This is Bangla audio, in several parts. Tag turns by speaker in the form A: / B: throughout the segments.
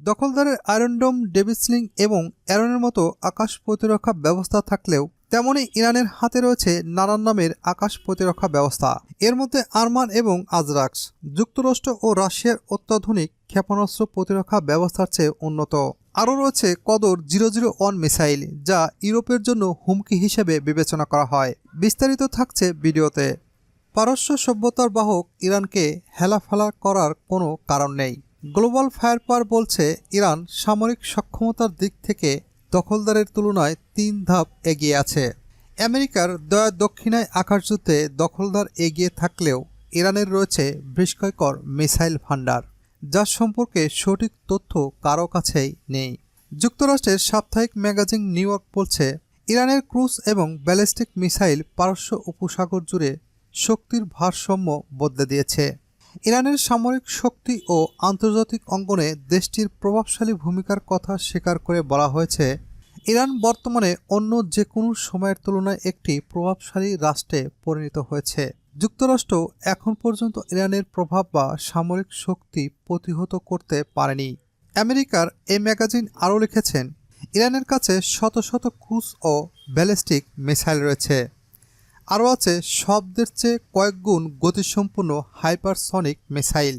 A: দখলদারের আয়রন ডোম, ডেভিড স্লিং এবং অ্যারনের মতো আকাশ প্রতিরক্ষা ব্যবস্থা থাকলেও তেমনি ইরানের হাতে রয়েছে নানান নামের আকাশ প্রতিরক্ষা ব্যবস্থা। এর মধ্যে আরমান এবং আজরাক্স যুক্তরাষ্ট্র ও রাশিয়ার অত্যাধুনিক ক্ষেপণাস্ত্র প্রতিরক্ষা ব্যবস্থার চেয়ে উন্নত। আরও রয়েছে কদর 001 মিসাইল, যা ইউরোপের জন্য হুমকি হিসেবে বিবেচনা করা হয়। বিস্তারিত থাকছে ভিডিওতে। পারস্য সভ্যতার বাহক ইরানকে হেলাফেলা করার কোনো কারণ নেই। গ্লোবাল ফায়ার পাওয়ার বলছে ইরান সামরিক সক্ষমতার দিক থেকে দখলদারের তুলনায় 3 ধাপ এগিয়ে আছে। আমেরিকার দয়া দক্ষিণায় আকাশযুদ্ধে দখলদার এগিয়ে থাকলেও ইরানের রয়েছে বিস্ময়কর মিসাইল ভান্ডার, যার সম্পর্কে সঠিক তথ্য কারো কাছেই নেই। যুক্তরাষ্ট্রের সাপ্তাহিক ম্যাগাজিন নিউ ইয়র্ক বলছে ইরানের ক্রুজ এবং ব্যালিস্টিক মিসাইল পারস্য উপসাগর জুড়ে শক্তির ভারসাম্য বদলে দিয়েছে। ইরানের সামরিক শক্তি ও আন্তর্জাতিক অঙ্গনে দেশটির প্রভাবশালী ভূমিকার কথা স্বীকার করে বলা হয়েছে, ইরান বর্তমানে অন্য যে কোনো সময়ের তুলনায় একটি প্রভাবশালী রাষ্ট্রে পরিণত হয়েছে। যুক্তরাষ্ট্র এখন পর্যন্ত ইরানের প্রভাব বা সামরিক শক্তি প্রতিহত করতে পারেনি। আমেরিকার এই ম্যাগাজিন আরও লিখেছেন, ইরানের কাছে শত শত ক্রুজ ও ব্যালিস্টিক মিসাইল রয়েছে। আরও আছে শব্দের চেয়ে কয়েক গুণ গতিসম্পন্ন হাইপারসনিক মিসাইল,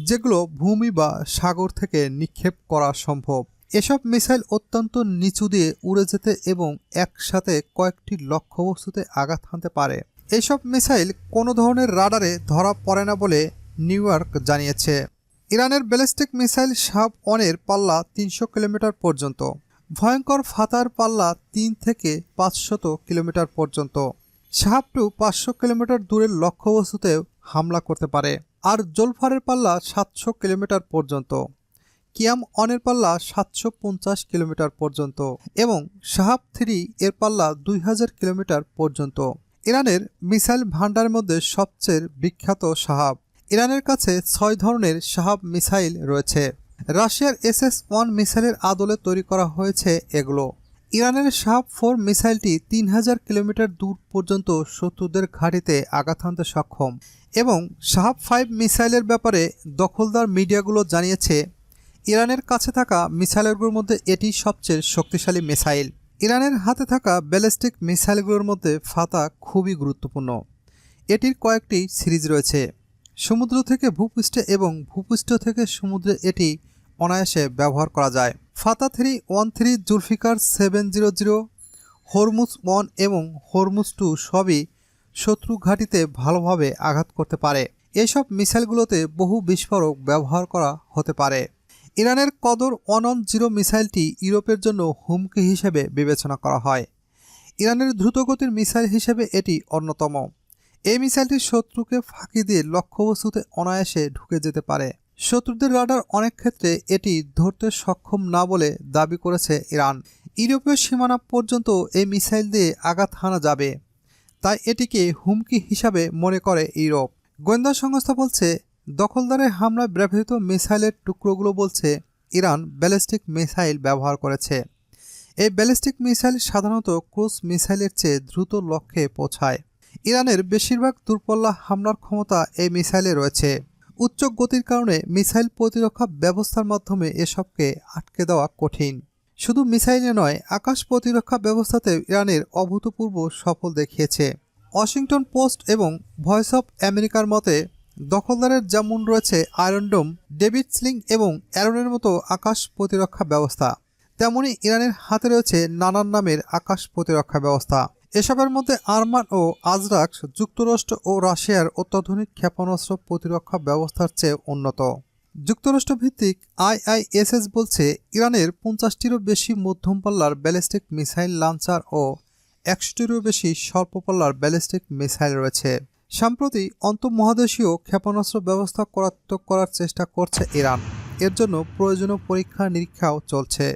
A: যেগুলো ভূমি বা সাগর থেকে নিক্ষেপ করা সম্ভব। এসব মিসাইল অত্যন্ত নিচু দিয়ে উড়ে যেতে এবং একসাথে কয়েকটি লক্ষ্যবস্তুতে আঘাত হানতে পারে। এসব মিসাইল কোনো ধরনের রাডারে ধরা পড়ে না বলে নিউ ইয়র্ক জানিয়েছে। ইরানের ব্যালিস্টিক মিসাইল শাহাব-1 পাল্লা 300 কিলোমিটার পর্যন্ত, ভয়ঙ্কর ফাতার পাল্লা 3 থেকে 500 কিলোমিটার পর্যন্ত। শাহাব-2 500 কিলোমিটার দূরের লক্ষ্যবস্তুতেও হামলা করতে পারে। আর জোলফারের পাল্লা 700 কিলোমিটার পর্যন্ত, কিয়াম-1 পাল্লা 750 কিলোমিটার পর্যন্ত এবং শাহাব-3 এর পাল্লা 2000 কিলোমিটার পর্যন্ত। ইরানের মিসাইল ভান্ডারের মধ্যে সবচেয়ে বিখ্যাত শাহাব। ইরানের কাছে 6 ধরনের শাহাব মিসাইল রয়েছে। রাশিয়ার SS-1 মিসাইলের আদলে তৈরি করা হয়েছে এগুলো। ইরানের শাহাব-4 মিসাইলটি 3000 কিলোমিটার দূর পর্যন্ত শত্রুদের ঘাঁটিতে আঘাত হানতে সক্ষম এবং শাহাব-5 মিসাইলের ব্যাপারে দখলদার মিডিয়াগুলো জানিয়েছে, ইরানের কাছে থাকা মিসাইলগুলোর মধ্যে এটি সবচেয়ে শক্তিশালী মিসাইল। ইরানের হাতে থাকা ব্যালিস্টিক মিসাইলগুলোর মধ্যে ফাতা খুবই গুরুত্বপূর্ণ। এটির কয়েকটি সিরিজ রয়েছে। সমুদ্র থেকে ভূপৃষ্ঠে এবং ভূপৃষ্ঠ থেকে সমুদ্রে এটি অনায়াসে ব্যবহার করা যায়। ফাতা 313, জুলফিকার 700, হরমুজ-1 এবং হরমুজ-2 সবই শত্রু ঘাঁটিতে ভালোভাবে আঘাত করতে পারে। এসব মিসাইলগুলোতে বহু বিস্ফোরক ব্যবহার করা হতে পারে। ইরানের কদর 110 মিসাইলটি ইউরোপের জন্য হুমকি হিসেবে বিবেচনা করা হয়। ইরানের দ্রুতগতির মিসাইল হিসেবে এটি অন্যতম। এই মিসাইলটি শত্রুকে ফাঁকি দিয়ে লক্ষ্যবস্তুতে অনায়াসে ঢুকে যেতে পারে। শত্রুদের রাডার অনেক ক্ষেত্রে এটি ধরতে সক্ষম না বলে দাবি করেছে ইরান। ইউরোপীয় সীমানা পর্যন্ত এই মিসাইল দিয়ে আঘাত হানা যাবে, তাই এটিকে হুমকি হিসাবে মনে করে ইউরোপ। গোয়েন্দা সংস্থা বলছে, দখলদারের হামলায় ব্যবহৃত মিসাইলের টুকরোগুলো বলছে ইরান ব্যালিস্টিক মিসাইল ব্যবহার করেছে। এই ব্যালিস্টিক মিসাইল সাধারণত ক্রুজ মিসাইলের চেয়ে দ্রুত লক্ষ্যে পৌঁছায়। ইরানের বেশিরভাগ দূরপাল্লা হামলার ক্ষমতা এই মিসাইলে রয়েছে। উচ্চ গতির কারণে মিসাইল প্রতিরক্ষা ব্যবস্থার মাধ্যমে এসবকে আটকে দেওয়া কঠিন। শুধু মিসাইলে নয়, আকাশ প্রতিরক্ষা ব্যবস্থাতেও ইরানের অভূতপূর্ব সফল দেখিয়েছে। ওয়াশিংটন পোস্ট এবং ভয়েস অফ আমেরিকার মতে, দখলদারের যেমন রয়েছে আয়রন ডোম, ডেভিড স্লিং এবং অ্যারনের মতো আকাশ প্রতিরক্ষা ব্যবস্থা, তেমনি ইরানের হাতে রয়েছে নানান নামের আকাশ প্রতিরক্ষা ব্যবস্থা। এসবের মধ্যে আরমান ও আজরাক্স যুক্তরাষ্ট্র ও রাশিয়ার অত্যাধুনিক ক্ষেপণাস্ত্র প্রতিরক্ষা ব্যবস্থার চেয়ে উন্নত। যুক্তরাষ্ট্রভিত্তিক IISS বলছে, ইরানের 50টিরও বেশি মধ্যম পাল্লার ব্যালিস্টিক মিসাইল লঞ্চার ও 100টিরও বেশি স্বল্প পাল্লার ব্যালিস্টিক মিসাইল রয়েছে। সম্প্রতি আন্তঃমহাদেশীয় ক্ষেপণাস্ত্র ব্যবস্থা করায়ত্ত করার চেষ্টা করছে ইরান। এর জন্য প্রয়োজনীয় পরীক্ষা নিরীক্ষাও চলছে।